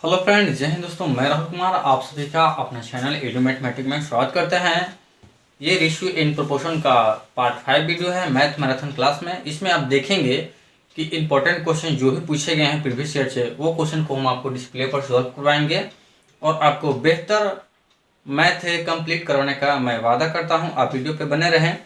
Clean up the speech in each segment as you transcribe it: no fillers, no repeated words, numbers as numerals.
Hello friend, जय हिंद दोस्तों। मैं राहुल कुमार आप सभी का अपना चैनल एडू मैथमेटिक्स में स्वागत करते हैं। ये रेशियो इन प्रोपोर्शन का पार्ट 5 वीडियो है मैथ मैराथन क्लास में। इसमें आप देखेंगे कि इंपॉर्टेंट क्वेश्चन जो भी पूछे गए हैं प्रीवियस ईयर से, वो क्वेश्चन को हम आपको डिस्प्ले पर सॉल्व करवाएंगे और आपको बेहतर मैथ कंप्लीट करवाने का मैं वादा करता हूँ। आप वीडियो पे बने रहें।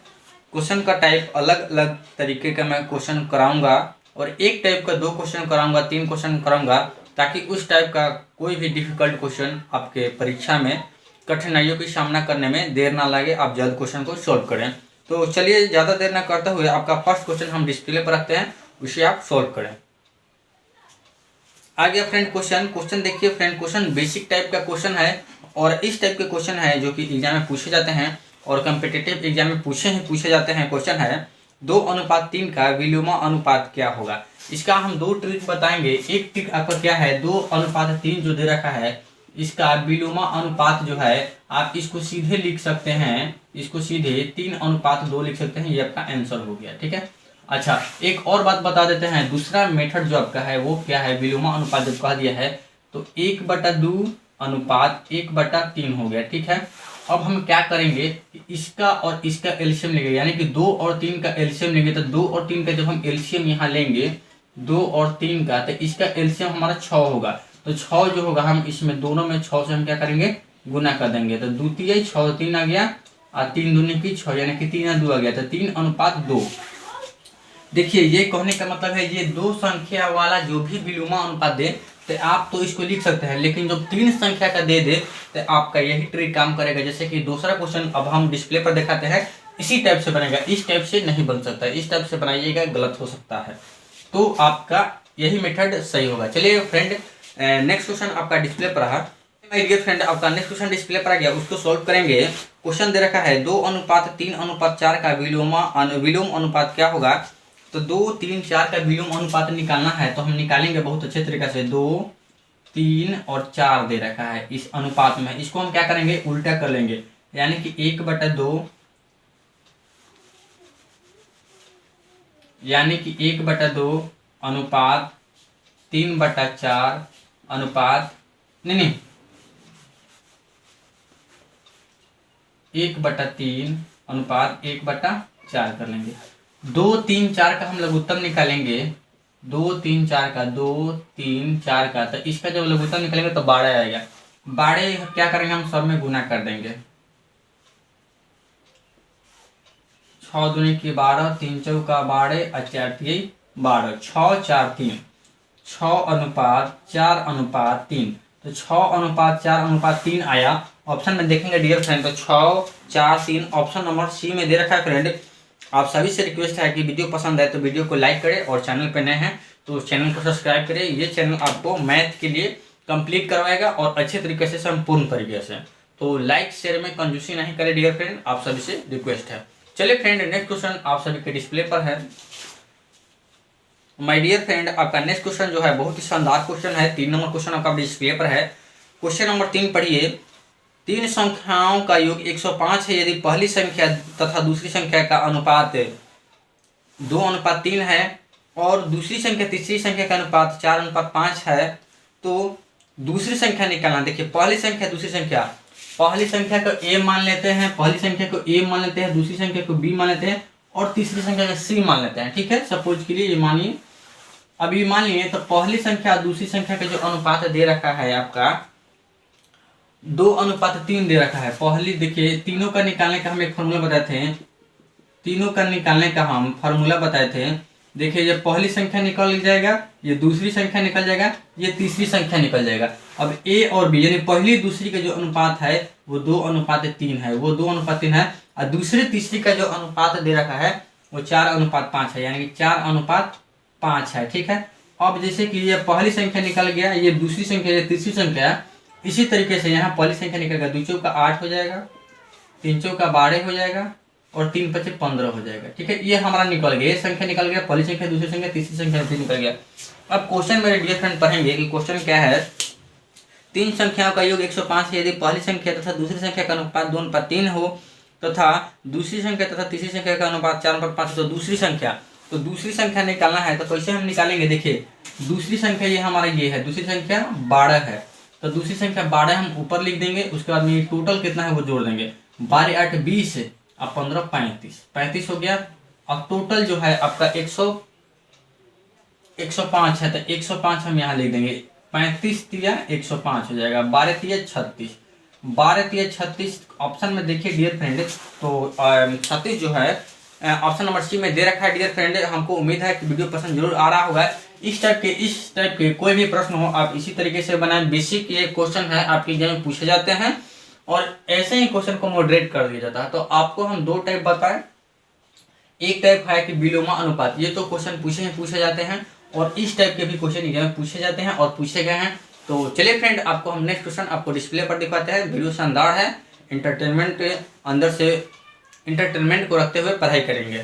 क्वेश्चन का टाइप अलग अलग तरीके का मैं क्वेश्चन कराऊंगा और एक टाइप का 2 क्वेश्चन कराऊंगा, 3 क्वेश्चन कराऊंगा, ताकि उस टाइप का कोई भी डिफिकल्ट क्वेश्चन आपके परीक्षा में कठिनाइयों की सामना करने में देर ना लगे, आप जल्द क्वेश्चन को सॉल्व करें। तो चलिए ज़्यादा देर ना करते हुए आपका फर्स्ट क्वेश्चन हम डिस्प्ले पर रखते हैं, उसे आप सॉल्व करें। आ गया फ्रेंड क्वेश्चन देखिए फ्रेंड, क्वेश्चन बेसिक टाइप का क्वेश्चन है और इस टाइप के क्वेश्चन है जो कि एग्जाम में पूछे जाते हैं और कम्पिटिटिव एग्जाम में पूछे जाते हैं। क्वेश्चन है 2:3 का विलोमा अनुपात क्या होगा। इसका हम 2 ट्रिक बताएंगे। एक ट्रिक आपका क्या है, 2:3 जो दे रखा है इसका विलोमा अनुपात जो है आप इसको सीधे लिख सकते हैं, इसको सीधे 3:2 लिख सकते हैं। ये आपका आंसर हो गया, ठीक है। अच्छा, एक और बात बता देते हैं। दूसरा मेथड जो आपका है वो क्या है, विलोमा अनुपात जब कह दिया है तो 1/2 अनुपात 1/3 हो गया, ठीक है। अब हम क्या करेंगे कि इसका और इसका एलसीएम लेंगे, यानी कि 2 और 3 का एलसीएम लेंगे। तो 2 और 3 का जब हम एलसीएम यहाँ लेंगे 2 और 3 का, तो इसका एलसीएम हमारा 6 होगा। तो 6 जो होगा हम इसमें दोनों में 6 से हम क्या करेंगे, गुना कर देंगे। तो द्वितीय 6 3 आ गया और 3 दूनी की 6, यानी कि 3 आ गया। तो 3:2। देखिए ये कहने का मतलब है ये 2 संख्या वाला जो भी विलोमा अनुपात दे तो आप तो इसको लिख सकते हैं, लेकिन जब 3 संख्या का दे दे तो आपका यही ट्रिक काम करेगा। जैसे कि दूसरा क्वेश्चन अब हम डिस्प्ले पर दिखाते हैं, इसी टाइप से बनेगा। इस टाइप से नहीं बन सकता, इस टाइप से बनाइएगा, गलत हो सकता है। तो आपका यही मेथड सही होगा। चलिए फ्रेंड, नेक्स्ट क्वेश्चन आपका डिस्प्ले पर रहा। माय डियर फ्रेंड, आपका नेक्स्ट क्वेश्चन डिस्प्ले पर आ गया, उसको सॉल्व करेंगे। क्वेश्चन दे रखा है 2:3:4 का विलोम अनुपात क्या होगा। तो 2, 3, 4 का विलोम अनुपात निकालना है तो हम निकालेंगे बहुत अच्छे तरीके से। 2, 3 और 4 दे रखा है इस अनुपात में, इसको हम क्या करेंगे, उल्टा कर लेंगे, यानी कि 1/2, यानी कि 1/2 अनुपात 3/4 अनुपात नहीं 1/3 अनुपात 1/4 कर लेंगे। 2, 3, 4 का हम लघुत्तम निकालेंगे। 2, 3, 4 का 2, 3, 4 का, तो इसका जब लघुत्तम निकालेंगे तो 12 आएगा। 12 क्या करेंगे, हम सब में गुना कर देंगे। 6 दूनी की 12, 3 चौका 12 और 4 3 12, 6, 4, 3, 6:4:3। तो 6:4:3 आया। ऑप्शन में देखेंगे डियर फ्रेंड तो 6, 4, 3 ऑप्शन नंबर सी में दे रखा है। फ्रेंड आप सभी से रिक्वेस्ट है कि वीडियो पसंद है तो वीडियो को लाइक करें और चैनल पे नए हैं तो चैनल को सब्सक्राइब करें। ये चैनल आपको मैथ के लिए कंप्लीट करवाएगा और अच्छे तरीके से, संपूर्ण तरीके से। तो लाइक शेयर में कंजूसी नहीं करें डियर फ्रेंड, आप सभी से रिक्वेस्ट है। चलिए फ्रेंड, नेक्स्ट क्वेश्चन आप सभी के डिस्प्ले पर है। माय डियर फ्रेंड, आपका नेक्स्ट क्वेश्चन जो है बहुत ही शानदार क्वेश्चन है। 3 नंबर क्वेश्चन आपका डिस्प्ले पर है। क्वेश्चन नंबर 3 पढ़िए। 3 संख्याओं का योग 105 है यदि पहली संख्या तथा दूसरी संख्या का अनुपात 2:3 है और दूसरी संख्या तीसरी संख्या का अनुपात 4:5 है, तो दूसरी संख्या निकालना। देखिए पहली संख्या दूसरी संख्या, पहली संख्या को a मान लेते हैं, पहली संख्या को a मान लेते हैं, दूसरी संख्या को b मान लेते हैं और तीसरी संख्या को c मान लेते हैं, ठीक है। सपोज के लिए ये मानिए, अभी मान लिए तो पहली संख्या दूसरी संख्या का जो अनुपात दे रखा है आपका 2:3 दे रखा है। पहली देखिए तीनों का निकालने का हम एक फॉर्मूला बताए थे, तीनों का निकालने का हम फॉर्मूला बताए थे। देखिए ये पहली संख्या निकल जाएगा, ये दूसरी संख्या निकल जाएगा, ये तीसरी संख्या निकल जाएगा। अब a और b यानी पहली दूसरी का जो अनुपात है वो 2:3 है, वो 2:3 है और दूसरी तीसरी का जो अनुपात दे रखा है वो 4:5 है, यानी कि 4:5 है, ठीक है। अब जैसे कि ये पहली संख्या निकल गया, ये दूसरी संख्या, ये तीसरी संख्या, इसी तरीके से यहाँ पहली संख्या निकल गया, 2 चौका 8 हो जाएगा, 3 चौका 12 हो जाएगा और 3 5 15 हो जाएगा, ठीक है। ये हमारा निकल गया, ये संख्या निकल गया, पहली संख्या दूसरी संख्या तीसरी संख्या निकल गया। अब क्वेश्चन मेरे डियर फ्रेंड पढ़ेंगे कि क्वेश्चन क्या है। 3 संख्याओं का योग 105 है यदि पहली संख्या तथा दूसरी संख्या का अनुपात 2:3 हो तथा दूसरी संख्या तथा तीसरी संख्या का अनुपात 4:5 हो। तो दूसरी संख्या निकालना है तो कैसे हम निकालेंगे। देखिए दूसरी संख्या ये हमारा ये है, दूसरी संख्या 12 है, तो दूसरी संख्या 12 हम ऊपर लिख देंगे। उसके बाद में ये टोटल कितना है वो जोड़ देंगे, 12 8 20 और 15 35, 35 हो गया। अब टोटल जो है आपका 105 है, तो 105 हम यहाँ लिख देंगे। 35 तिया 105 हो जाएगा, 12 तिया 36, 12 तिया 36 ऑप्शन में देखिए डियर फ्रेंड। तो 36 जो है ऑप्शन नंबर सी में दे रखा है डियर फ्रेंड। हमको उम्मीद है कि वीडियो पसंद जरूर आ रहा होगा। इस टाइप के कोई भी प्रश्न हो आप इसी तरीके से बनाएं। बेसिक ये क्वेश्चन है आपके एग्जाम में पूछे जाते हैं और ऐसे ही क्वेश्चन को मॉडरेट कर दिया जाता है। तो आपको हम दो टाइप बताएं। एक टाइप है कि विलोमा अनुपात, ये तो क्वेश्चन पूछे जाते हैं और इस टाइप के भी क्वेश्चन एग्जाम में पूछे जाते हैं और पूछे गए हैं। तो चलिए फ्रेंड, आपको हम नेक्स्ट क्वेश्चन आपको डिस्प्ले पर दिखाते हैं। वीडियो शानदार है, एंटरटेनमेंट अंदर से एंटरटेनमेंट को रखते हुए पढ़ाई करेंगे।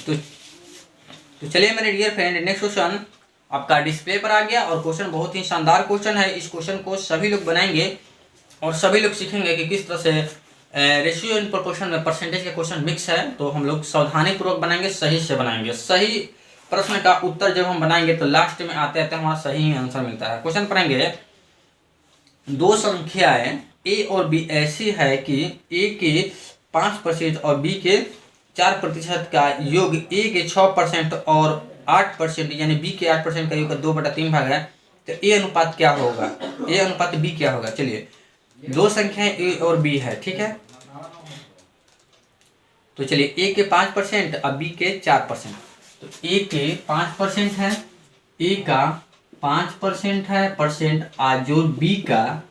तो चलिए मेरे डियर फ्रेंड, नेक्स्ट क्वेश्चन आपका डिस्प्ले पर आ गया और क्वेश्चन बहुत ही शानदार क्वेश्चन है। इस क्वेश्चन को सभी लोग बनाएंगे और सभी लोग सीखेंगे कि किस तरह से रेशियो इन प्रोपोर्शन में परसेंटेज का क्वेश्चन मिक्स है। तो हम लोग सावधानी पूर्वक बनाएंगे, सही से बनाएंगे। सही प्रश्न का उत्तर जब हम बनाएंगे तो लास्ट में आते आते हमारा सही आंसर मिलता है। क्वेश्चन पढ़ेंगे, दो संख्याएं ए और बी ऐसी है कि ए के 5% और बी के 4% का योग ए के 6% और 8% यानी बी के 8% का योग का 2/3 भाग है। तो ए अनुपात क्या होगा, ए अनुपात बी क्या होगा। चलिए, दो संख्याएं ए और बी है, ठीक है। तो चलिए, ए के 5% और बी के 4%। तो ए के 5% है, ए का 5% है परसेंट, आज जो बी का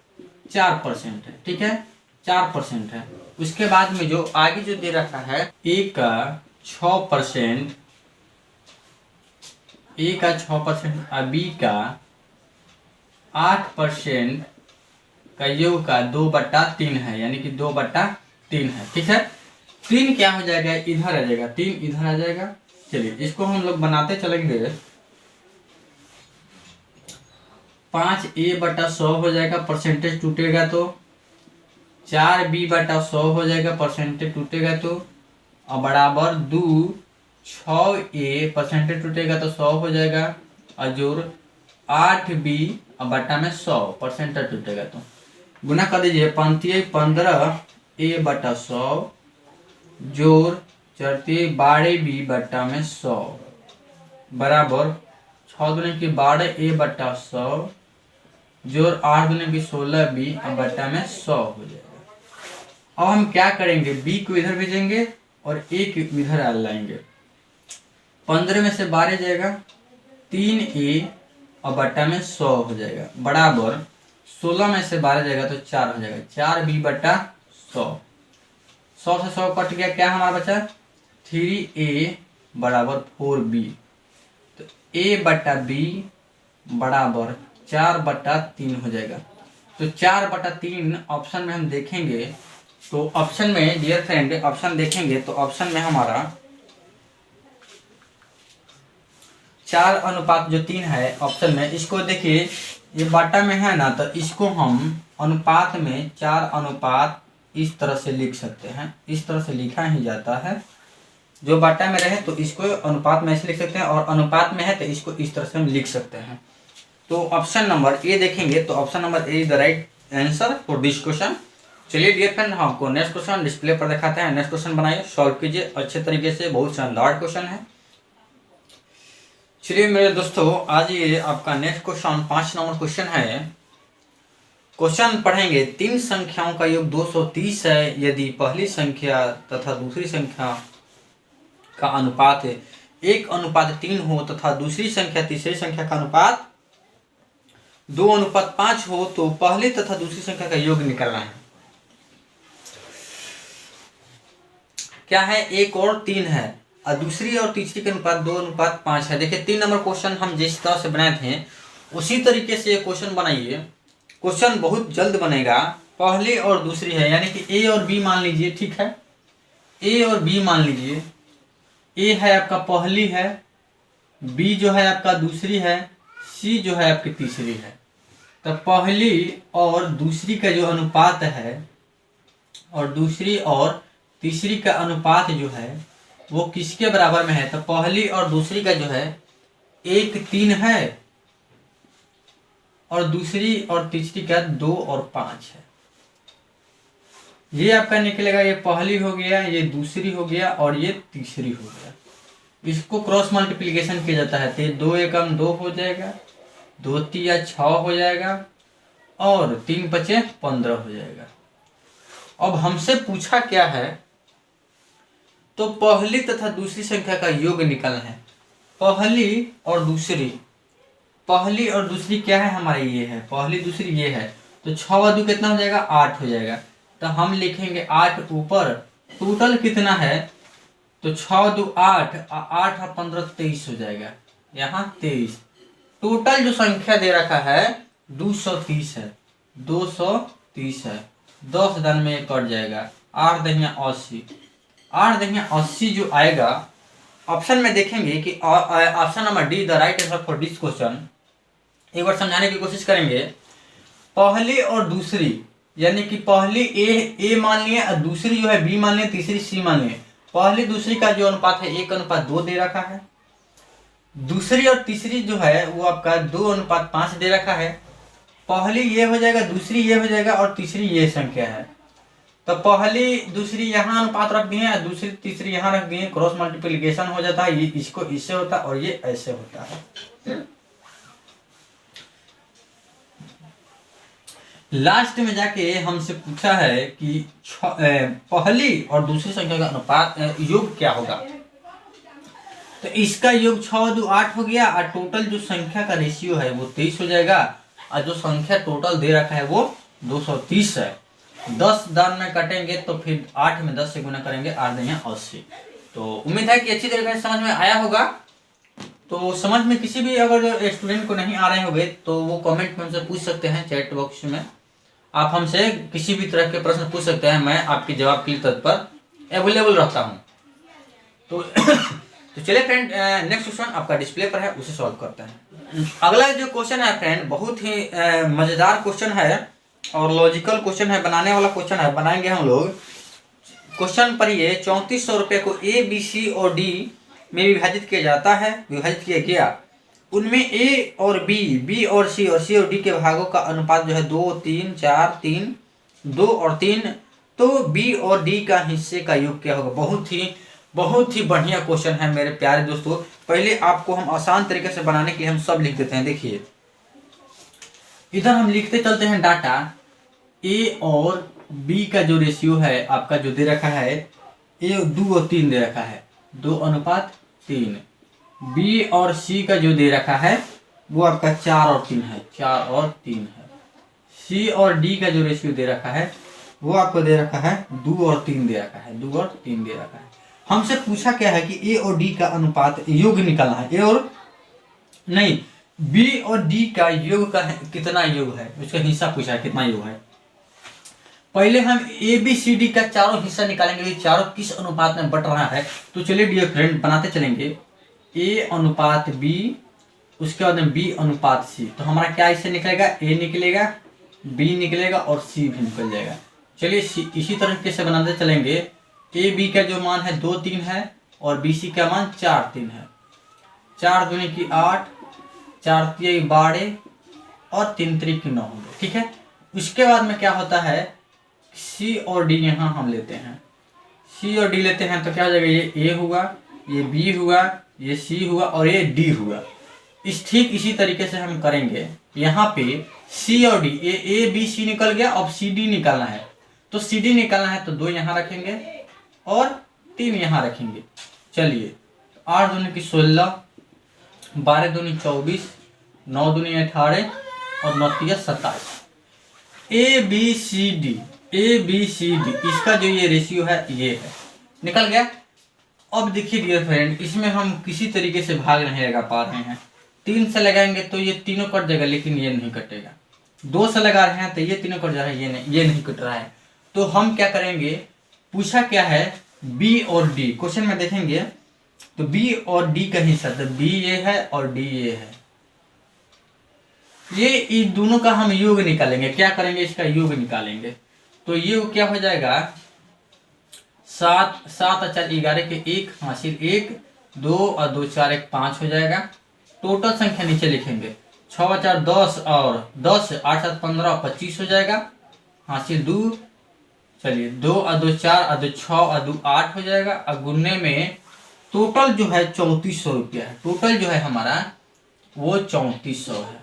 4% है, ठीक है, 4% है। उसके बाद में जो आगे जो दे रखा है ए का 6%, ए का 6% और बी का 8% का योग का 2/3 है, यानी कि 2/3 है, ठीक है। 3 क्या हो जाएगा, इधर आ जाएगा, 3 इधर आ जाएगा। चलिए, इसको हम लोग बनाते चलेंगे। 5a/100 हो जाएगा, परसेंटेज टूटेगा तो 4b/100 हो जाएगा, परसेंटेज टूटेगा तो, और बराबर 2 6a परसेंटेज टूटेगा तो 100 हो जाएगा, और जोड़ 8b और बटा में 100 परसेंटेज टूटेगा तो गुना कर दीजिए। 15a/100 जोड़ 12b/100 बराबर 6 दूनी की 12a/100 जोड़ 8 दूनी की 16b और बटा में 100 हो जाएगा। अब हम क्या करेंगे, b को इधर भेजेंगे और a को इधर लाएंगे। 15 में से 12 जाएगा, 3a और बटा में 100 हो जाएगा, बराबर 16 में से 12 जाएगा तो 4 हो जाएगा, 4b/100। 100 से 100 कट गया, क्या हमारा बचा 3a बराबर 4b। तो a/b बराबर 4/3 हो जाएगा। तो 4/3 ऑप्शन में हम देखेंगे, तो ऑप्शन में डियर फ्रेंड ऑप्शन देखेंगे तो ऑप्शन में हमारा 4:3 है ऑप्शन में। इसको देखिए, ये बाटा में है ना, तो इसको हम अनुपात में 4 इस तरह से लिख सकते हैं। इस तरह से लिखा ही जाता है, जो बाटा में रहे तो इसको अनुपात में ऐसे लिख सकते हैं, और अनुपात में है तो इसको इस तरह से हम लिख सकते हैं। तो ऑप्शन नंबर ए देखेंगे तो option number A is the right answer for this question. चलिए डियर फ्रेंड, हमको नेक्स्ट क्वेश्चन डिस्प्ले पर दिखाते हैं। नेक्स्ट क्वेश्चन बनाइए, सॉल्व कीजिए अच्छे तरीके से, बहुत शानदार क्वेश्चन है। चलिए मेरे दोस्तों, आज ये आपका नेक्स्ट क्वेश्चन 5 नंबर क्वेश्चन है। क्वेश्चन पढ़ेंगे, 3 संख्याओं का योग 230 है यदि पहली संख्या तथा दूसरी संख्या का अनुपात 1:3 हो तथा दूसरी संख्या तीसरी संख्या का अनुपात 2:5 हो, तो पहली तथा दूसरी संख्या का योग निकालना है। क्या है, 1 और 3 है और दूसरी और तीसरी का अनुपात 2:5 है। देखिए 3 नंबर क्वेश्चन हम जिस तरह से बनाए थे उसी तरीके से क्वेश्चन बनाइए। क्वेश्चन बहुत जल्द बनेगा। पहली और दूसरी है, यानी कि ए और बी मान लीजिए, ठीक है। ए और बी मान लीजिए, ए है आपका पहली है, बी जो है आपका दूसरी है, सी जो है आपकी तीसरी है। तो पहली और दूसरी का जो अनुपात है और दूसरी और तीसरी का अनुपात जो है वो किसके बराबर में है, तो पहली और दूसरी का जो है एक 3 है और दूसरी और तीसरी क्या 2 और 5 है। ये आपका निकलेगा, ये पहली हो गया, ये दूसरी हो गया और ये तीसरी हो गया। इसको क्रॉस मल्टीप्लिकेशन किया जाता है तो 2 एकम 2 हो जाएगा, 2 तिया 6 हो जाएगा और 3 बचे 15 हो जाएगा। अब हमसे पूछा क्या है, तो पहली तथा दूसरी संख्या का योग निकालना है। पहली और दूसरी क्या है हमारी, ये है पहली दूसरी ये है, तो 6 2 कितना हो जाएगा 8 हो जाएगा। तो हम लिखेंगे 8 ऊपर, टोटल कितना है, तो 6 2 8, 8 और 15 23 हो जाएगा, यहाँ 23। टोटल जो संख्या दे रखा है 230 है, 230 है। 10 दान में ये कट जाएगा, 8 दहिया 80, 8 दहिया 80 जो आएगा। ऑप्शन में देखेंगे कि option number D the right answer for this question. एक बार समझाने की कोशिश करेंगे। पहली और दूसरी यानी कि पहली ए मान लिए और दूसरी जो है बी मान लिए, तीसरी सी मान लिए। पहली दूसरी का जो अनुपात है 1:2 दे रखा है। दूसरी और तीसरी जो है वो आपका 2:5 दे रखा है। पहली ये हो जाएगा, दूसरी ये हो जाएगा और तीसरी ये संख्या है। तो पहली दूसरी यहाँ अनुपात रख दिए, दूसरी तीसरी यहाँ रख दिए, क्रॉस मल्टीप्लिकेशन हो जाता है। ये इसको इससे होता है और ये ऐसे होता है। लास्ट में जाके हमसे पूछा है कि पहली और दूसरी संख्या का अनुपात योग क्या होगा। तो इसका योग 6 2 8 हो गया और टोटल जो संख्या का रेशियो है वो 23 हो जाएगा और जो संख्या टोटल दे रखा है वो 230 है। 10 दान में कटेंगे तो फिर 8 में 10 से गुना करेंगे, 8 देंगे 80। तो उम्मीद है कि अच्छी तरीके से समझ में आया होगा। तो समझ में किसी भी अगर स्टूडेंट को नहीं आ रहे होंगे तो वो कमेंट में हमसे पूछ सकते हैं, चैट बॉक्स में आप हमसे किसी भी तरह के प्रश्न पूछ सकते हैं। मैं आपके जवाब के लिए तत्पर अवेलेबल रहता हूँ। तो चलिए फ्रेंड, नेक्स्ट क्वेश्चन आपका डिस्प्ले पर है, उसे सॉल्व करते हैं। अगला जो क्वेश्चन है फ्रेंड बहुत ही मजेदार क्वेश्चन है और लॉजिकल क्वेश्चन है, बनाने वाला क्वेश्चन है। बनाएंगे हम लोग। क्वेश्चन पर ये 3400 रुपये को ए बी सी और डी में विभाजित किया जाता है, विभाजित किया गया। उनमें ए और बी और सी और डी के भागों का अनुपात जो है 2 3 4 3 2 और 3। तो बी और डी का हिस्से का योग क्या होगा। बहुत ही बढ़िया क्वेश्चन है मेरे प्यारे दोस्तों। पहले आपको हम आसान तरीके से बनाने के लिए हम सब लिख देते हैं। देखिए इधर हम लिखते चलते हैं डाटा। ए और बी का जो रेशियो है आपका जो दे रखा है, ए 2 और 3 दे रखा है, 2:3। बी और सी का जो दे रखा है वो आपका 4 और 3 है, 4 और 3 है। सी और डी का जो रेशियो दे रखा है वो आपको दे रखा है 2 और 3 दे रखा है, 2 और 3 दे रखा है। हमसे पूछा क्या है कि ए और डी का अनुपात योग निकालना है। ए और नहीं, बी और डी का योग का कितना योग है, उसका हिस्सा पूछा है कितना योग है। पहले हम ए बी सी डी का चारों हिस्सा निकालेंगे, ये चारों किस अनुपात में बट रहा है। तो चलिए डियर फ्रेंड बनाते चलेंगे। ए अनुपात बी, उसके बाद में बी अनुपात सी। तो हमारा क्या इससे निकलेगा, ए निकलेगा, बी निकलेगा और सी भी निकल जाएगा। चलिए इसी तरीके से बनाते चलेंगे। ए बी का जो मान है 2 3 है और बी सी का मान 4 3 है। 4 दूनी की 8, 4 3 12 और 3 3 की 9 होंगे। ठीक है। उसके बाद में क्या होता है, सी और डी यहाँ हम लेते हैं। सी और डी लेते हैं तो क्या हो जाएगा, ये ए हुआ, ये बी हुआ, ये सी हुआ और ये डी हुआ। ठीक इसी तरीके से हम करेंगे। यहाँ पे सी और डी, ए बी सी निकल गया। अब सी डी निकालना है, तो सी डी निकालना है तो 2 यहाँ रखेंगे और 3 यहाँ रखेंगे। चलिए 8 दूनी की 16, 12 दूनी 24, 9 दूनी 18 और 9 तिया 27। ए बी सी डी, इसका जो ये रेशियो है ये है, निकल गया। अब देखिए डियर फ्रेंड, इसमें हम किसी तरीके से भाग नहीं लगा पा रहे हैं। 3 से लगाएंगे तो ये तीनों कट जाएगा, लेकिन ये नहीं कटेगा। 2 से लगा रहे हैं तो ये तीनों कट जाएगा, ये नहीं कट रहा है। तो हम क्या करेंगे, पूछा क्या है बी और डी। क्वेश्चन में देखेंगे तो बी और डी का हिस्सा, तो बी ये है और डी ये है। ये इन दोनों का हम योग निकालेंगे। क्या करेंगे, इसका योग निकालेंगे। तो योग क्या हो जाएगा, 7 7 और 4 11 के 1 हासिल 1, 2 और 2 4 1 5 हो जाएगा। टोटल संख्या नीचे लिखेंगे 6 4 10 और 10 8 7 15 25 हो जाएगा। हासिल 2, चलिए 2 और 2 4 और 2 6 और 2 8 हो जाएगा। अब गुनने में टोटल जो है 3400 रुपया है। टोटल जो है हमारा वो 3400 है।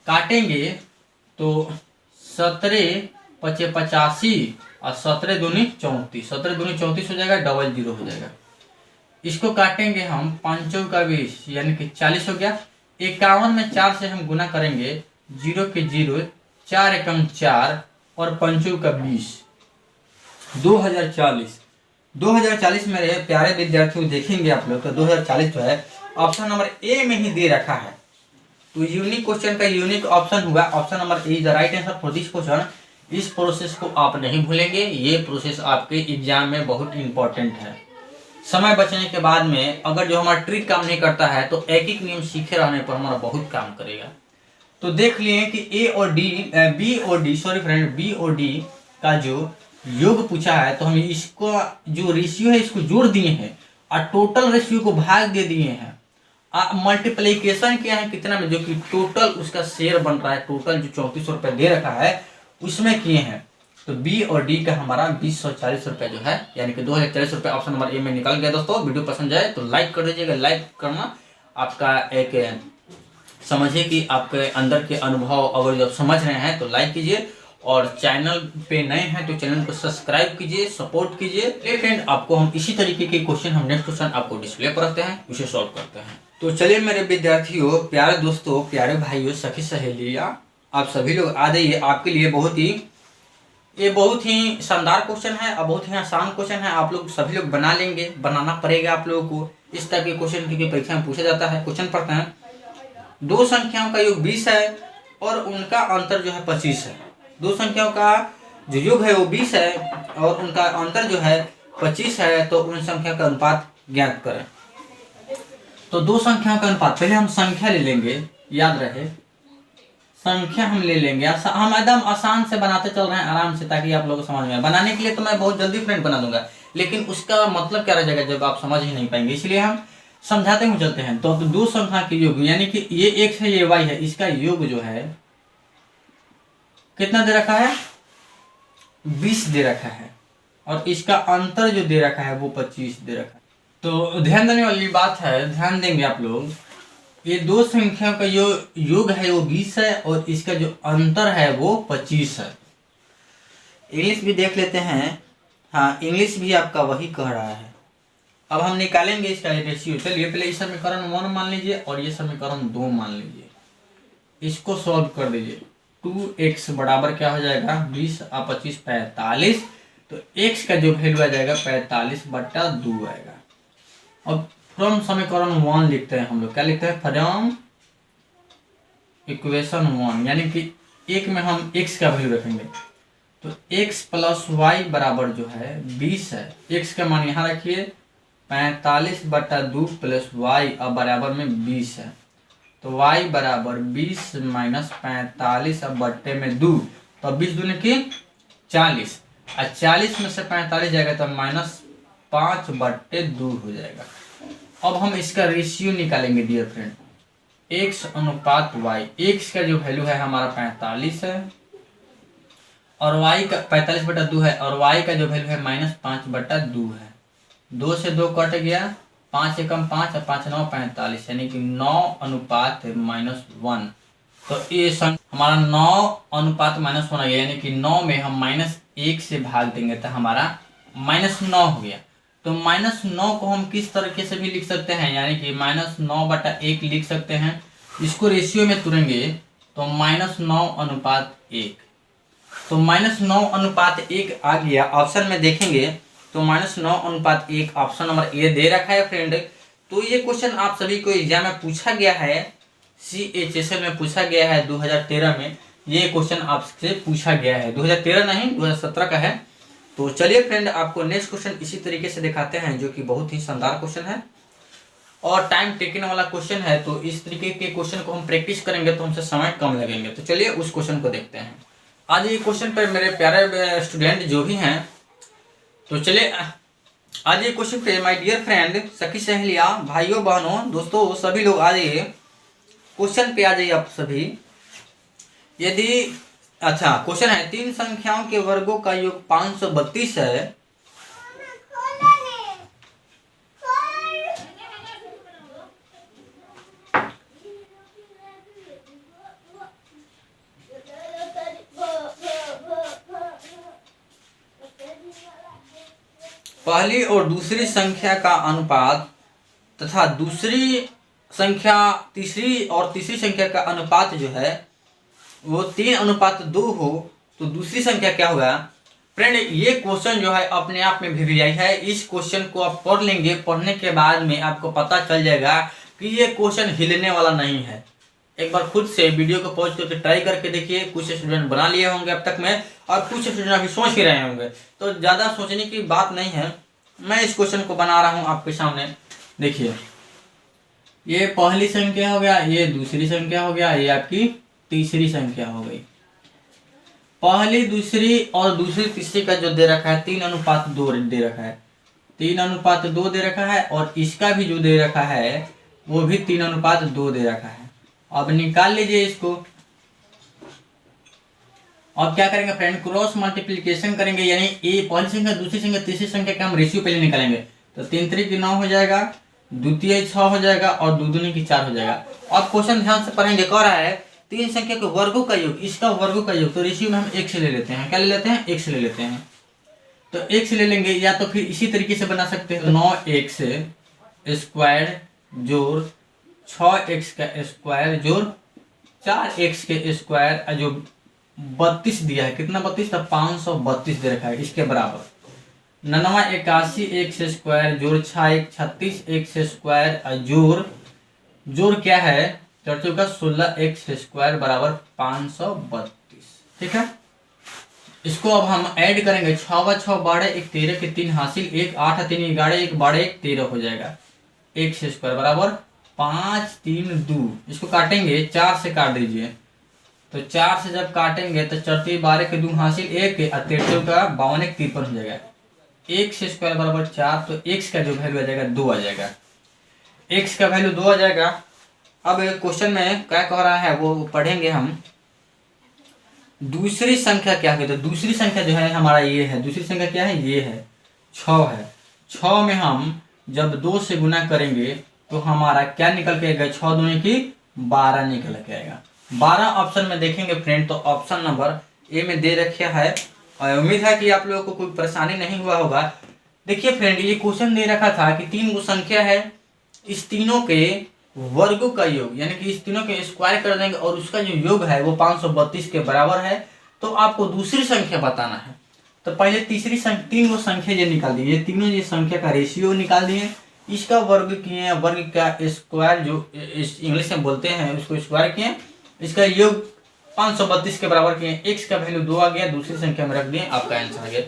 काटेंगे तो 17 पचे 85 और 17 दूनी 34, 17 दूनी 34 हो जाएगा, डबल 0 हो जाएगा। इसको काटेंगे हम 5 का 20 यानी कि 40 हो गया। 51 में 4 से हम गुना करेंगे, 0 के 0, 4 एकम 4 और 5 का 20, 2040। 2040 मेरे प्यारे विद्यार्थियों देखेंगे आप लोग तो 2040 जो है ऑप्शन नंबर ए में ही दे रखा है। तो यूनिक क्वेश्चन का यूनिक ऑप्शन हुआ option number A, the right answer for this question. इस प्रोसेस को आप नहीं भूलेंगे, ये प्रोसेस आपके एग्जाम में बहुत इंपॉर्टेंट है। समय बचने के बाद में अगर जो हमारा ट्रिक काम नहीं करता है तो एक एक नियम सीखे रहने पर हमारा बहुत काम करेगा। तो देख लिए कि बी और डी का जो योग पूछा है, तो हम इसको जो रेशियो है इसको जोड़ दिए हैं और टोटल रेशियो को भाग दे दिए हैं। मल्टीप्लीकेशन किया है कितना में, जो कि टोटल उसका शेयर बन रहा है, टोटल जो 3400 रुपये दे रखा है उसमें किए हैं। तो बी और डी का हमारा 2040 रुपये जो है यानी कि 2040 रुपये ऑप्शन नंबर ए में निकल गया। दोस्तों वीडियो पसंद आए तो लाइक कर दीजिएगा। लाइक करना आपका एक समझिए कि आपके अंदर के अनुभव अगर जब समझ रहे हैं तो लाइक कीजिए, और चैनल पे नए हैं तो चैनल को सब्सक्राइब कीजिए, सपोर्ट कीजिए। फ्रेंड आपको हम इसी तरीके के क्वेश्चन हम नेक्स्ट क्वेश्चन आपको डिस्प्ले पर रखते हैं, उसे सॉल्व करते हैं। तो चलिए मेरे विद्यार्थियों, प्यारे दोस्तों, प्यारे भाइयों, सखी सहेलियां, आप सभी लोग आ जाइए। आपके लिए बहुत ही शानदार क्वेश्चन है और बहुत ही आसान क्वेश्चन है। आप लोग सभी लोग बना लेंगे, बनाना पड़ेगा आप लोगों को। इस टाइप के क्वेश्चन क्योंकि परीक्षा में पूछा जाता है। क्वेश्चन पढ़ते हैं, दो संख्याओं का योग 20 है और उनका अंतर जो है 25 है। दो संख्याओं का जो योग है वो 20 है और उनका अंतर जो है 25 है, तो उन संख्या का अनुपात ज्ञात करें। तो दो संख्याओं का अनुपात, पहले हम संख्या ले लेंगे, याद रहे संख्या हम ले लेंगे। हम एकदम आसान से बनाते चल रहे हैं आराम से, ताकि आप लोगों को समझ में आए। बनाने के लिए तो मैं बहुत जल्दी फ्रेंड बना दूंगा, लेकिन उसका मतलब क्या रह जाएगा जब आप समझ ही नहीं पाएंगे, इसलिए हम समझाते हुए चलते हैं। तो दो संख्या के योग यानी कि ये x है ये y है, इसका योग जो है कितना दे रखा है, 20 दे रखा है, और इसका अंतर जो दे रखा है वो 25 दे रखा है। तो ध्यान देने वाली बात है, ध्यान देंगे आप लोग। ये दो संख्या का जो योग है वो 20 है और इसका जो अंतर है वो 25 है। इंग्लिश भी देख लेते हैं। हाँ, इंग्लिश भी आपका वही कह रहा है। अब हम निकालेंगे इसका रेशियो। चलिए पहले इस समीकरण 1 मान लीजिए और ये समीकरण 2 मान लीजिए। इसको सॉल्व कर दीजिए। 2x बराबर क्या हो जाएगा, 20 और 25 45। तो x का जो वैल्यू आ जाएगा 45/2 आएगा। अब फ्रॉम समीकरण 1 लिखते हैं हम लोग, क्या लिखते हैं, फ्रॉम इक्वेशन 1, यानी कि एक में हम x का वैल्यू रखेंगे। तो x प्लस वाई बराबर जो है 20 है। x का मान यहाँ रखिए 45/2 प्लस वाई अब बराबर में 20 है। तो y बराबर 20 माइनस 45 अब बट्टे में 2, तो 20 दूनी की 40, और 40 में से 45 जाएगा तो -5/2 हो जाएगा। अब हम इसका रेशियो निकालेंगे डियर फ्रेंड, x अनुपात y। x का जो वैल्यू है हमारा 45 है और y का 45/2 है, और y का जो वैल्यू है -5/2 है। 2 से 2 कट गया, 5 एकम 5 और 5 9 45, यानी कि 9:-1। तो ये हमारा 9:-1 आ गया, यानी कि 9 में हम -1 से भाग देंगे तो हमारा -9 हो गया। तो -9 को हम किस तरीके से भी लिख सकते हैं, यानी कि -9/1 लिख सकते हैं। इसको रेशियो में तुरेंगे तो -9:1। तो -9:1 आ गया। ऑप्शन में देखेंगे तो -9:1 ऑप्शन नंबर ए दे रखा है फ्रेंड। तो ये क्वेश्चन आप सभी को एग्जाम में पूछा गया है, CHSL में पूछा गया है 2013 में। ये क्वेश्चन आपसे पूछा गया है, 2013 नहीं 2017 का है। तो चलिए फ्रेंड, आपको नेक्स्ट क्वेश्चन इसी तरीके से दिखाते हैं, जो कि बहुत ही शानदार क्वेश्चन है और टाइम टेकन वाला क्वेश्चन है। तो इस तरीके के क्वेश्चन को हम प्रैक्टिस करेंगे तो हमसे समय कम लगेंगे। तो चलिए उस क्वेश्चन को देखते हैं। आज ये क्वेश्चन पर मेरे प्यारे स्टूडेंट जो भी हैं, तो चलिए आज ये क्वेश्चन पे माय डियर फ्रेंड, सखी सहेलियां, भाइयों बहनों, दोस्तों, सभी लोग आ जाइए, क्वेश्चन पे आ जाइए आप सभी। यदि अच्छा क्वेश्चन है, तीन संख्याओं के वर्गों का योग 532 है। पहली और दूसरी संख्या का अनुपात तथा दूसरी संख्या तीसरी और तीसरी संख्या का अनुपात जो है वो 3:2 हो तो दूसरी संख्या क्या होगा। फ्रेंड ये क्वेश्चन जो है अपने आप में वीवीआई है। इस क्वेश्चन को आप पढ़ लेंगे, पढ़ने के बाद में आपको पता चल जाएगा कि ये क्वेश्चन हिलने वाला नहीं है। एक बार खुद से वीडियो को पॉज करके ट्राई करके देखिए। कुछ स्टूडेंट बना लिए होंगे अब तक में और कुछ स्टूडेंट अभी सोच ही रहे होंगे, तो ज़्यादा सोचने की बात नहीं है। मैं इस क्वेश्चन को बना रहा हूँ आपके सामने। देखिए, ये पहली संख्या हो गया, ये दूसरी संख्या हो गया, ये आपकी तीसरी संख्या हो गई। पहली, दूसरी और दूसरी तीसरी का जो दे रखा है 3:2 दे रखा है, 3:2 दे रखा है, और इसका भी जो दे रखा है वो भी 3:2 दे रखा है। अब निकाल लीजिए इसको। अब क्या करेंगे फ्रेंड, क्रॉस मल्टीप्लीकेशन करेंगे, यानी ए पहली संख्या, दूसरी संख्या, तीसरी संख्या का हम रेशियो पहले निकालेंगे। तो 3 3 9 हो जाएगा, द्वितीय 6 हो जाएगा और 2 दूनी 4 हो जाएगा। अब क्वेश्चन ध्यान से पढ़ेंगे, कह रहा है तीन संख्या के वर्गों का योग, इसका वर्गों का योग, तो रेशियो में हम 1 से ले लेते हैं। क्या ले लेते हैं, 1 से ले लेते हैं। तो 1 से ले लेंगे, या तो फिर इसी तरीके से बना सकते हैं, 9x स्क्वायर जोड़ 6x का स्क्वायर जोड़ 4x के स्क्वायर जो 32 दिया है, कितना 32 था, 532 दे रखा है, इसके बराबर 9 81 x स्क्वायर जोड़ 6 36 x स्क्वायर जोड़ क्या है 4 का 16 x स्क्वायर बराबर 532। ठीक है, इसको अब हम ऐड करेंगे, 6 व 6 12 1 13 के 3 हासिल 1 8 3 11 1 12 1 13 हो जाएगा, x स्क्वायर बराबर 5 3 2। इसको काटेंगे, 4 से काट दीजिए, तो 4 से जब काटेंगे तो 4 12 के 2 हासिल 1 और 13 का 52 1 53 हो जाएगा, x स्क्वायर बराबर 4। तो x का जो वैल्यू आ जाएगा 2 आ जाएगा, x का वैल्यू 2 आ जाएगा। अब क्वेश्चन में क्या कह रहा है वो पढ़ेंगे हम। दूसरी संख्या क्या है, तो दूसरी संख्या जो है हमारा ये है, दूसरी संख्या क्या है, ये है 6 है। 6 में हम जब 2 से गुना करेंगे तो हमारा क्या निकल के आएगा, 6 दूनी की 12 निकल के आएगा। 12 ऑप्शन में देखेंगे फ्रेंड, तो ऑप्शन नंबर ए में दे रखा है, और उम्मीद है कि आप लोगों को कोई परेशानी नहीं हुआ होगा। देखिए फ्रेंड, ये क्वेश्चन दे रखा था कि 3 गो संख्या है, इस तीनों के वर्गों का योग, यानी कि इस तीनों के स्क्वायर कर देंगे और उसका जो योग है वो 532 के बराबर है। तो आपको दूसरी संख्या बताना है। तो पहले तीसरी संख्या, 3 गो संख्या ये निकाल दिए, ये तीनों ये संख्या का रेशियो निकाल दिए, इसका वर्ग किए, वर्ग का स्क्वायर जो इंग्लिश में बोलते हैं उसको स्क्वायर किए, इसका योग 532 के बराबर किए, x का वैल्यू 2 आ गया, दूसरी संख्या में रख दिए, आपका आंसर आ गया।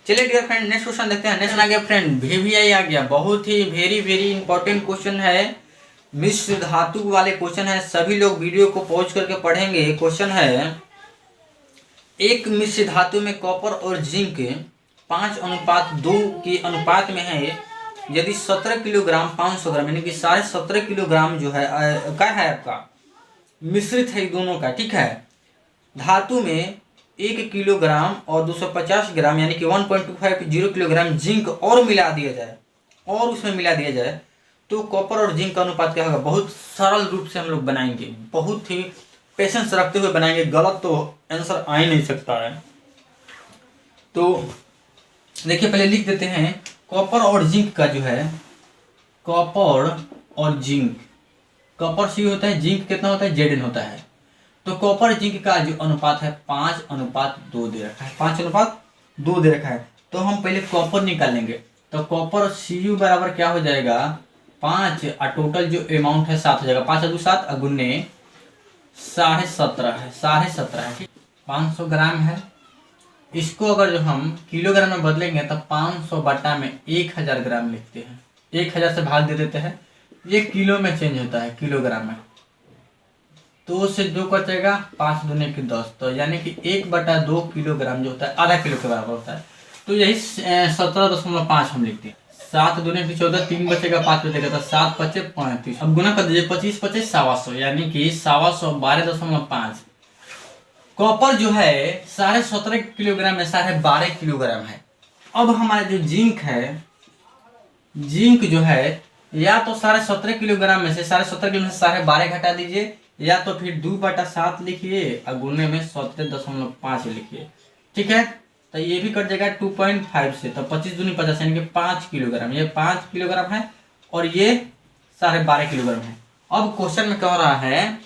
चलिए डियर फ्रेंड, नेक्स्ट क्वेश्चन देखते हैं। नेक्स्ट आ गया फ्रेंड, वीवीआई आ गया, बहुत ही वेरी इंपॉर्टेंट क्वेश्चन है, मिश्र धातु वाले क्वेश्चन है। सभी लोग वीडियो को पॉज करके पढ़ेंगे। क्वेश्चन है, एक मिश्र धातु में कॉपर और जिंक 5:2 के अनुपात में है। यदि 17 किलोग्राम 500 ग्राम यानी कि 17.5 किलोग्राम जो है क्या है आपका मिश्रित है दोनों का, ठीक है। धातु में 1 किलोग्राम और 250 ग्राम यानी कि 1.250 किलोग्राम जिंक और मिला दिया जाए, और उसमें मिला दिया जाए तो कॉपर और जिंक का अनुपात क्या होगा। बहुत सरल रूप से हम लोग बनाएंगे, बहुत ही पेशेंस रखते हुए बनाएंगे, गलत तो आंसर आ ही नहीं सकता है। तो देखिए पहले लिख देते हैं, कॉपर और जिंक का जो है, कॉपर और जिंक, कॉपर सी होता है, जिंक कितना होता है, Zn होता है। तो कॉपर जिंक का जो अनुपात है 5:2 दे रखा है, 5:2 दे रखा है। तो हम पहले कॉपर निकालेंगे, तो कॉपर Cu बराबर क्या हो जाएगा 5, और टोटल जो अमाउंट है 7 हो जाएगा, 5 2 7 गुने 17.5 है, 17.5 है, 500 ग्राम है। इसको अगर जो हम किलोग्राम में बदलेंगे तो 500 बटा में 1000 ग्राम लिखते हैं, 1000 से भाग दे देते हैं, ये किलो में चेंज होता है, किलोग्राम में। 2 से 2 कटेगा, 5 दूने की 10, तो यानी कि 1/2 किलोग्राम जो होता है आधा किलो के बराबर होता है। तो यही 17.5 हम लिखते हैं। 7 दूनी 14, 3 बचेगा 5 बचेगा तो 7 पचे 35। अब गुना कर दीजिए 25 25 125 यानी कि 125 12.5। कॉपर जो है 17.5 किलोग्राम में 12.5 किलोग्राम है। अब हमारा जो जिंक है, जिंक जो है या तो 17.5 किलोग्राम में से 17.5 किलो में से 12.5 घटा दीजिए, या तो फिर 2/7 लिखिए और गुने में 17.5 लिखिए। ठीक है, तो ये भी कट जाएगा 2.5 से, तो 25 दूनी 50 यानी कि 5 किलोग्राम। ये 5 किलोग्राम है और ये 12.5 किलोग्राम है। अब क्वेश्चन में कह रहा है,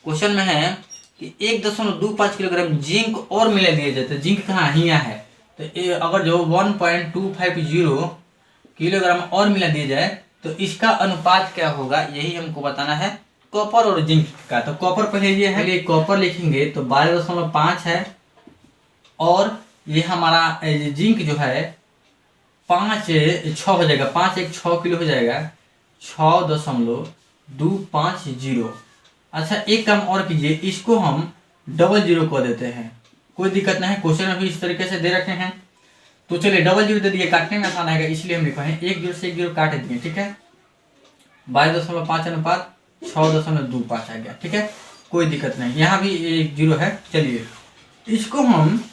क्वेश्चन में है कि 1.25 किलोग्राम जिंक और मिला दिया जाता है। जिंक कहाँ हिया है, तो अगर जो 1.250 किलोग्राम और मिला दिया जाए तो इसका अनुपात क्या होगा, यही हमको बताना है कॉपर और जिंक का। तो कॉपर पहले ये है, ये कॉपर लिखेंगे तो 12.5 है, और ये हमारा जिंक जो है 6 हो जाएगा, 5 1 6 किलो हो जाएगा, 6.250। अच्छा एक काम और कीजिए, इसको हम 00 कर देते हैं, कोई दिक्कत नहीं है, क्वेश्चन अभी इस तरीके से दे रखे हैं। तो चलिए 00 दे दिए, काटने में आसान आएगा इसलिए हम लिखे हैं 1 0 से 1 0 काट दिए। ठीक है, 22.5 अनुपात 6.25 आ गया। ठीक है, कोई दिक्कत नहीं, यहाँ भी 1 0 है। चलिए इसको हम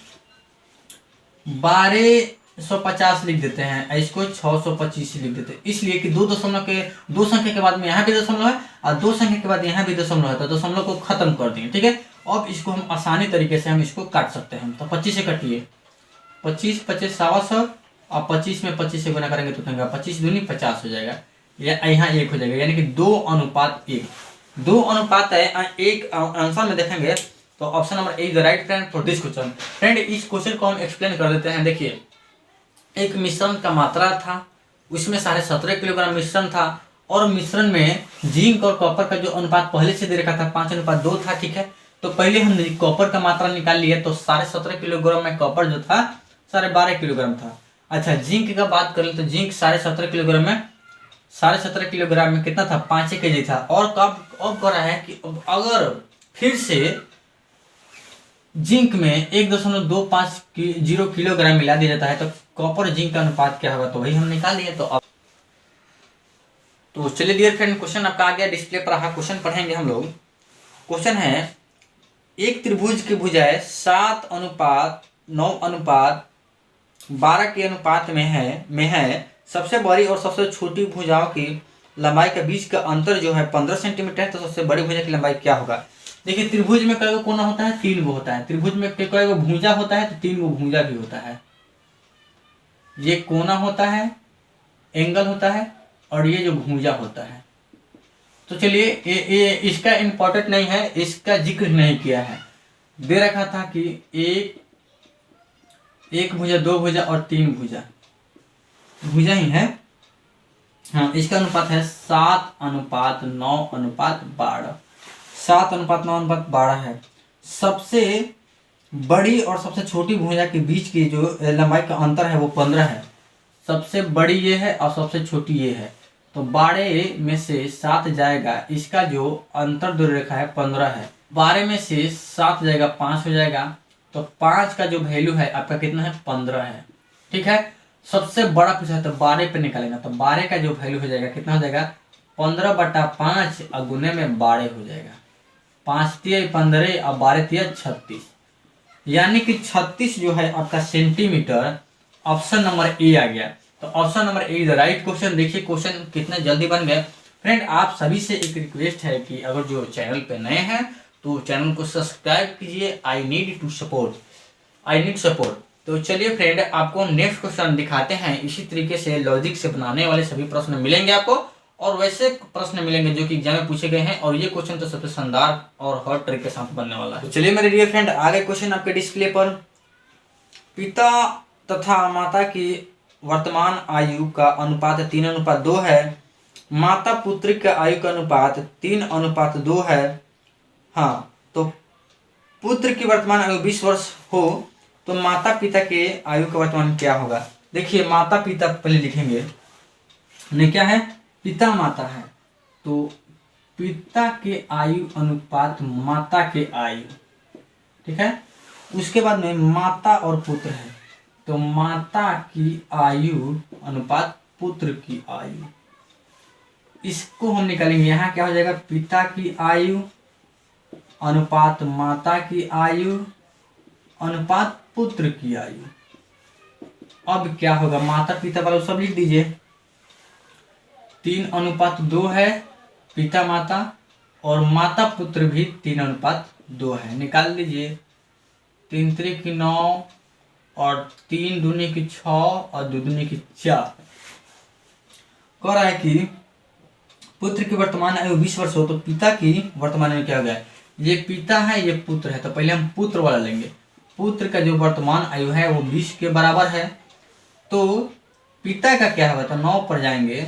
1250 लिख देते हैं, इसको 625 लिख देते हैं, इसलिए कि दो संख्या के बाद में यहाँ भी दशमलव है और 2 संख्या के बाद यहाँ भी दशमलव है, तो दशमलव को खत्म कर देंगे। ठीक है, अब इसको हम आसानी तरीके से हम इसको काट सकते हैं। तो 25 से काटिए, 25 25 125 और 25 में 25 से गुना करेंगे तो 25 दूनी 50 हो जाएगा, या यहाँ 1 हो जाएगा, यानी कि 2:1। 2:1 आंसर में देखेंगे तो option number A is the right friend for this question. Friend इस क्वेश्चन को हम एक्सप्लेन कर देते हैं। देखिए एक मिश्रण का मात्रा था, उसमें 17.5 किलोग्राम मिश्रण था, और मिश्रण में जिंक और कॉपर का जो अनुपात पहले से दे रखा था 5:2 था। ठीक है, तो पहले हम कॉपर का मात्रा निकाल लिए, तो 17.5 किलोग्राम में कॉपर जो था 12.5 किलोग्राम था। अच्छा जिंक का बात करें तो जिंक 17.5 किलोग्राम में 17.5 किलोग्राम में कितना था, 5 kg था। और कब अब कह रहा है कि अगर फिर से जिंक में 1.250 किलोग्राम मिला दिया जाता है तो कॉपर जिंक का अनुपात क्या होगा, तो वही हम निकाल लिए। तो चलिए डियर फ्रेंड, क्वेश्चन आपका आ गया, डिस्प्ले पर रहा, क्वेश्चन पढ़ेंगे हम लोग। क्वेश्चन है एक त्रिभुज की भुजाएं 7:9:12 के अनुपात में है। सबसे बड़ी और सबसे छोटी भुजाओं की लंबाई के बीच का अंतर जो है 15 सेंटीमीटर है, तो सबसे बड़ी भुजा की लंबाई क्या होगा। देखिए त्रिभुज में कई गो कोना होता है, 3 गो होता है। त्रिभुज में कई गो भुजा होता है तो 3 गो भुजा भी होता है। ये कोना होता है, एंगल होता है, और ये जो भुजा होता है। तो चलिए ये इसका इम्पोर्टेंट नहीं है, इसका जिक्र नहीं किया है। दे रखा था कि एक भुजा, 2 भुजा और 3 भुजा ही है। हाँ, इसका अनुपात है 7:9:12। 7:9:12 है। सबसे बड़ी और सबसे छोटी भुजा के बीच की जो लंबाई का अंतर है वो 15 है। सबसे बड़ी ये है और सबसे छोटी ये है, तो 12 में से 7 जाएगा, इसका जो अंतर दूर रेखा है 15 है। 12 में से 7 जाएगा 5 हो जाएगा, तो 5 का जो वैल्यू है आपका कितना है, 15 है। ठीक है, सबसे बड़ा पूछा है तो 12 पे निकालेंगे, तो 12 का जो वैल्यू हो जाएगा कितना हो जाएगा, 15/5 और गुने में 12 हो जाएगा। 5 × 15 और 12 × 36, यानी कि 36 जो है आपका सेंटीमीटर। ऑप्शन नंबर ए आ गया, तो option number A is the right question. देखिए क्वेश्चन कितने जल्दी बन गए। फ्रेंड आप सभी से एक रिक्वेस्ट है कि अगर जो चैनल पे नए हैं तो चैनल को सब्सक्राइब कीजिए। I need support. तो चलिए फ्रेंड, आपको हम नेक्स्ट क्वेश्चन दिखाते हैं। इसी तरीके से लॉजिक से बनाने वाले सभी प्रश्न मिलेंगे आपको, और वैसे प्रश्न मिलेंगे जो कि एग्जाम में पूछे गए हैं, और ये क्वेश्चन तो सबसे शानदार और हॉट तरीके से बनने वाला है। तो चलिए मेरे डियर फ्रेंड, आगे क्वेश्चन आपके डिस्प्ले पर। पिता तथा माता की वर्तमान आयु का अनुपात 3:2 है। माता पुत्री के आयु का अनुपात 3:2 है। हाँ, तो पुत्र की वर्तमान आयु 20 वर्ष हो तो माता पिता के आयु का वर्तमान क्या होगा। देखिए माता पिता पहले लिखेंगे, नहीं क्या है, पिता माता है, तो पिता के आयु अनुपात माता के आयु। ठीक है, उसके बाद में माता और पुत्र है, तो माता की आयु अनुपात पुत्र की आयु, इसको हम निकालेंगे। यहाँ क्या हो जाएगा, पिता की आयु अनुपात माता की आयु अनुपात पुत्र की आयु। अब क्या होगा, माता पिता वाला सब लिख दीजिए। 3:2 है पिता माता, और माता पुत्र भी 3:2 है। निकाल लीजिए। 3 3 9 और 3 दूनी 6 और 2 दूनी 4। कह रहा है कि पुत्र की वर्तमान आयु 20 वर्ष हो, तो पिता की वर्तमान आयु क्या हो गया, ये पिता है ये पुत्र है, तो पहले हम पुत्र वाला लेंगे। पुत्र का जो वर्तमान आयु है वो 20 के बराबर है। तो पिता का क्या होगा, तो 9 पर जाएंगे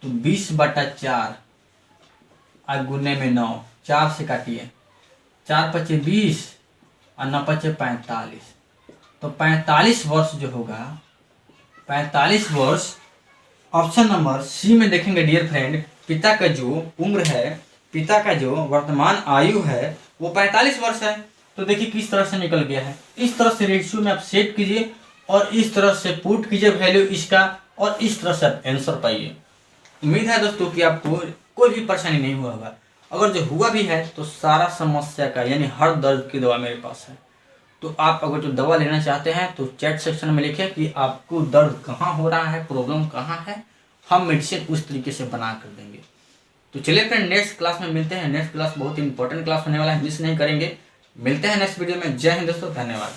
तो 20/4 और गुने में 9, 4 से काटिए, 4 पचे 20 और 9 पचे 45। तो 45 वर्ष जो होगा, 45 वर्ष ऑप्शन नंबर सी में देखेंगे डियर फ्रेंड। पिता का जो उम्र है, पिता का जो वर्तमान आयु है वो 45 वर्ष है। तो देखिए किस तरह से निकल गया है। इस तरह से रेशियो में आप सेट कीजिए और इस तरह से पुट कीजिए वैल्यू इसका, और इस तरह से आप आंसर पाइए। उम्मीद है दोस्तों कि आपको कोई भी परेशानी नहीं हुआ होगा। अगर जो हुआ भी है तो सारा समस्या का यानी हर दर्द की दवा मेरे पास है। तो आप अगर जो दवा लेना चाहते हैं तो चैट सेक्शन में लिखें कि आपको दर्द कहाँ हो रहा है, प्रॉब्लम कहाँ है, हम मेडिसिन उस तरीके से बना कर देंगे। तो चलिए फ्रेंड, नेक्स्ट क्लास में मिलते हैं। नेक्स्ट क्लास बहुत इंपॉर्टेंट क्लास होने वाला है, मिस नहीं करेंगे। मिलते हैं नेक्स्ट वीडियो में। जय हिंद दोस्तों, धन्यवाद।